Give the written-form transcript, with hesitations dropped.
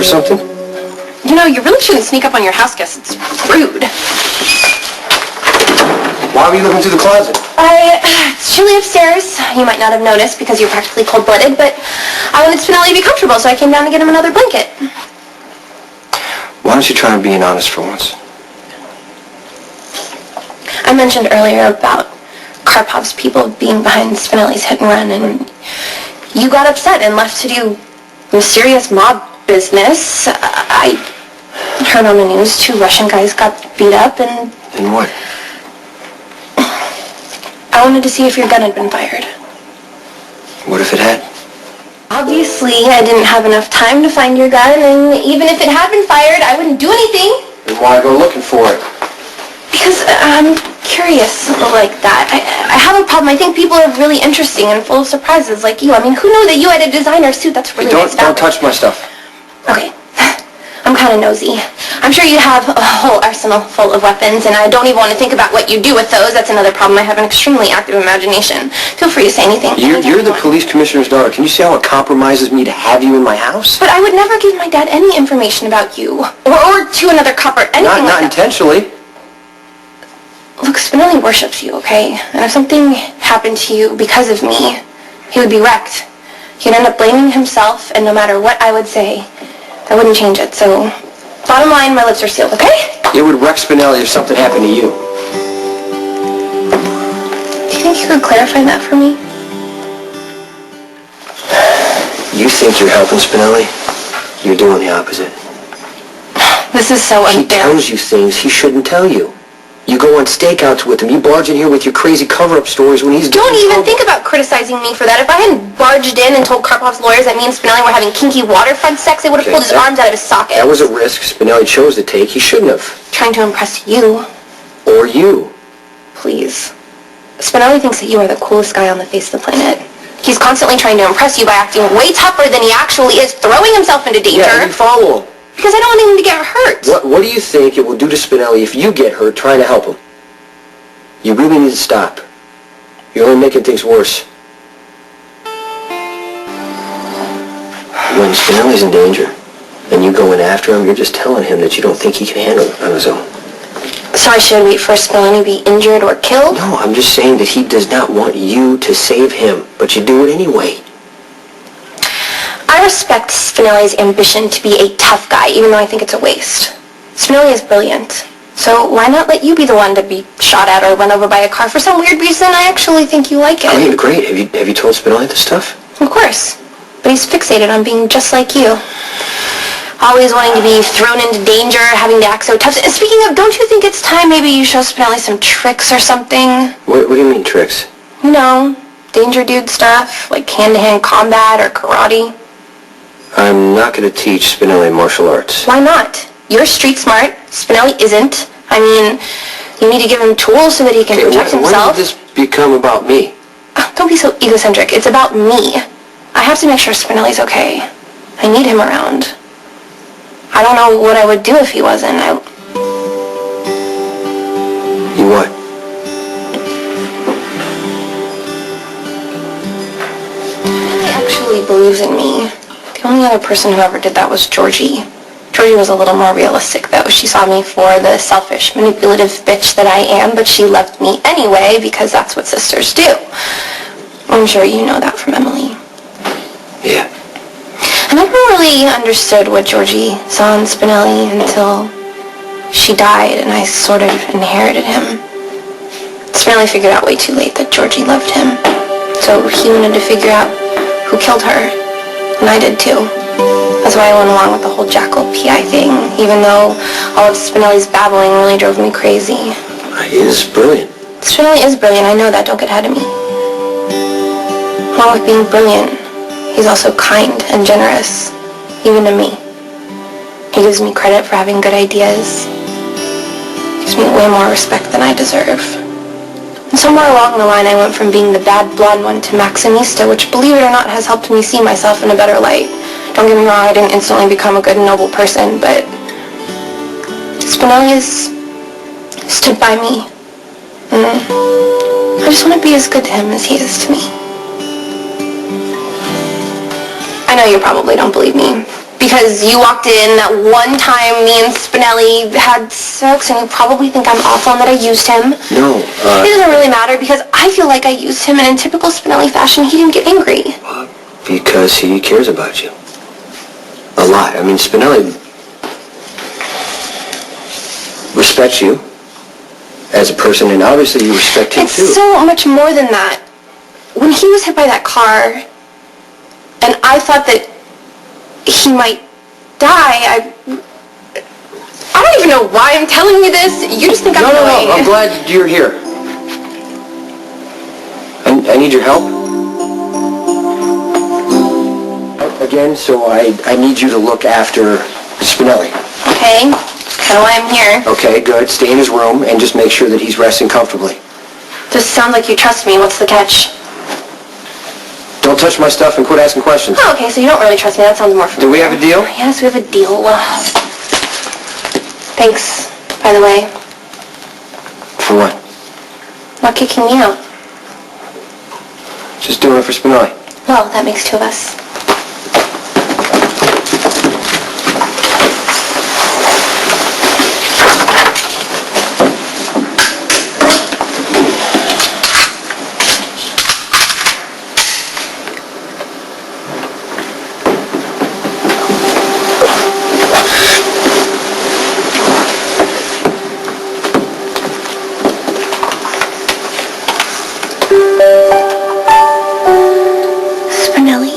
something? You know, you really shouldn't sneak up on your house guests. It's rude. Why were you looking through the closet? It's chilly upstairs. You might not have noticed because you're practically cold-blooded, but I wanted Spinelli to be comfortable, so I came down to get him another blanket. Why don't you try and be honest for once? I mentioned earlier about Karpov's people being behind Spinelli's hit and run, and you got upset and left to do mysterious mob business. I heard on the news 2 Russian guys got beat up, and... And what? I wanted to see if your gun had been fired. What if it had? Obviously, I didn't have enough time to find your gun, and even if it had been fired, I wouldn't do anything. Then why go looking for it? Because I'm curious like that. I have a problem. I think people are really interesting and full of surprises like you. I mean, who knew that you had a designer suit that's really nice? Don't touch my stuff. Okay. I'm kind of nosy. I'm sure you have a whole arsenal full of weapons, and I don't even want to think about what you do with those. That's another problem. I have an extremely active imagination. Feel free to say anything. You're the police commissioner's daughter. Can you see how it compromises me to have you in my house? But I would never give my dad any information about you, or to another cop or anything like that. Not intentionally. Look, Spinelli worships you, okay? And if something happened to you because of me, he would be wrecked. He'd end up blaming himself, and no matter what I would say, I wouldn't change it. So, bottom line, my lips are sealed, okay? It would wreck Spinelli if something happened to you. Do you think you could clarify that for me? You think you're helping Spinelli? You're doing the opposite. This is so unfair. He tells you things he shouldn't tell you. You go on stakeouts with him. You barge in here with your crazy cover-up stories when he's... Don't even think about criticizing me for that. If I hadn't barged in and told Karpov's lawyers that me and Spinelli were having kinky waterfront sex, they would have pulled his arms out of his sockets. That was a risk Spinelli chose to take. He shouldn't have. Trying to impress you. Or you. Please. Spinelli thinks that you are the coolest guy on the face of the planet. He's constantly trying to impress you by acting way tougher than he actually is, throwing himself into danger. Yeah, you follow him. Because I don't want him to get hurt. What do you think it will do to Spinelli if you get hurt trying to help him? You really need to stop. You're only making things worse. When Spinelli's in danger, and you go in after him, you're just telling him that you don't think he can handle it on his own. So I should wait for Spinelli to be injured or killed? No, I'm just saying that he does not want you to save him, but you do it anyway. I respect Spinelli's ambition to be a tough guy, even though I think it's a waste. Spinelli is brilliant. So why not let you be the one to be shot at or run over by a car? For some weird reason, I actually think you like it. Great. Have you told Spinelli this stuff? Of course. But he's fixated on being just like you. Always wanting to be thrown into danger, having to act so tough. And speaking of, don't you think it's time maybe you show Spinelli some tricks or something? What do you mean, tricks? You know, danger dude stuff, like hand-to-hand combat or karate. I'm not going to teach Spinelli martial arts. Why not? You're street smart. Spinelli isn't. I mean, you need to give him tools so that he can protect himself. When did this become about me? Don't be so egocentric. It's about me. I have to make sure Spinelli's okay. I need him around. I don't know what I would do if he wasn't. You what? Spinelli actually believes in me. The only other person who ever did that was Georgie. Georgie was a little more realistic, though. She saw me for the selfish, manipulative bitch that I am, but she loved me anyway because that's what sisters do. I'm sure you know that from Emily. Yeah. I never really understood what Georgie saw in Spinelli until she died, and I sort of inherited him. Spinelli figured out way too late that Georgie loved him, so he wanted to figure out who killed her, and I did too. That's why I went along with the whole Jackal PI thing, even though all of Spinelli's babbling really drove me crazy. He is brilliant. Spinelli is brilliant, I know that, don't get ahead of me. Along with being brilliant, he's also kind and generous, even to me. He gives me credit for having good ideas. Gives me way more respect than I deserve. And somewhere along the line, I went from being the bad blonde one to Maximista, which, believe it or not, has helped me see myself in a better light. Don't get me wrong, I didn't instantly become a good and noble person, but Spinelli has stood by me. And I just want to be as good to him as he is to me. I know you probably don't believe me, because you walked in that one time me and Spinelli had sex, and you probably think I'm awful and that I used him. No, It doesn't really matter, because I feel like I used him, and in typical Spinelli fashion, he didn't get angry. because he cares about you. A lot. I mean, Spinelli respects you as a person, and obviously you respect him too. It's so much more than that. When he was hit by that car, and I thought that he might die, I don't even know why I'm telling you this. You just think I'm annoying. No, I'm glad you're here. I need your help. Again, so I need you to look after Spinelli. Okay, that's kind of why I'm here. Okay, good. Stay in his room and just make sure that he's resting comfortably. This sounds like you trust me. What's the catch? Don't touch my stuff and quit asking questions. Oh, okay, so you don't really trust me. That sounds more familiar. Do we have a deal? Yes, we have a deal. Thanks, by the way. For what? Not kicking me out. Just doing it for Spinelli. Well, that makes two of us. Spinelli?